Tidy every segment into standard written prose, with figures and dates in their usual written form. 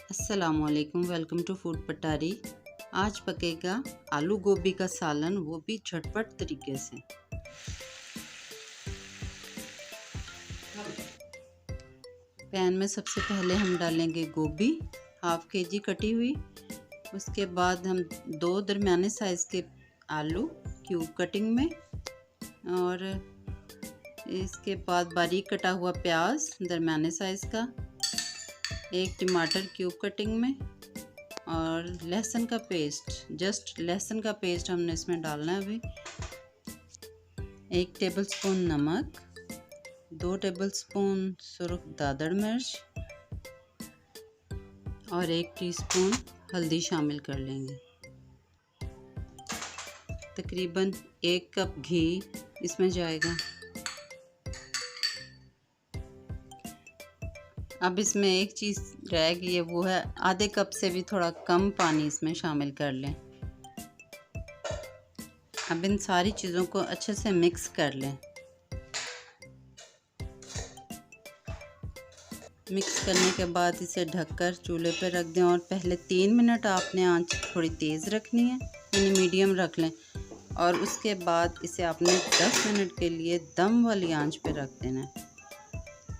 अस्सलामुअलैकुम, welcome to food पटारी। आज पकेगा आलू गोभी का सालन, वो भी झटपट तरीके से। पैन में सबसे पहले हम डालेंगे गोभी, हाफ केजी कटी हुई। उसके बाद हम 2 दरमियाने साइज़ के आलू क्यूब कटिंग में, और इसके बाद बारीक कटा हुआ प्याज दरमियाने साइज़ का, 1 टमाटर क्यूब कटिंग में, और लहसुन का पेस्ट, जस्ट लहसुन का पेस्ट हमने इसमें डालना है अभी। 1 टेबलस्पून नमक, 2 टेबलस्पून सुरख दादड़ मिर्च और 1 टीस्पून हल्दी शामिल कर लेंगे। तकरीबन 1 कप घी इसमें जाएगा। अब इसमें एक चीज़ रह गई है, वो है आधे कप से भी थोड़ा कम पानी इसमें शामिल कर लें। अब इन सारी चीज़ों को अच्छे से मिक्स कर लें। मिक्स करने के बाद इसे ढककर चूल्हे पर रख दें, और पहले 3 मिनट आपने आंच थोड़ी तेज़ रखनी है, यानी मीडियम रख लें, और उसके बाद इसे आपने 10 मिनट के लिए दम वाली आंच पे रख देना है।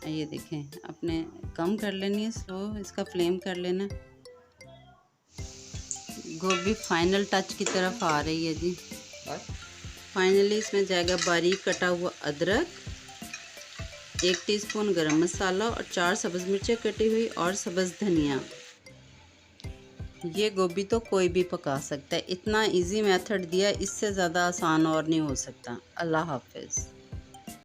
ये देखें, आपने कम कर लेनी है, स्लो इसका फ्लेम कर लेना। गोभी फाइनल टच की तरफ आ रही है जी। फाइनली इसमें जाएगा बारीक कटा हुआ अदरक, 1 टीस्पून गरम मसाला और 4 सब्ज़ मिर्चें कटी हुई और सब्ज़ धनिया। ये गोभी तो कोई भी पका सकता है, इतना इजी मेथड दिया, इससे ज़्यादा आसान और नहीं हो सकता। अल्लाह हाफ़िज़।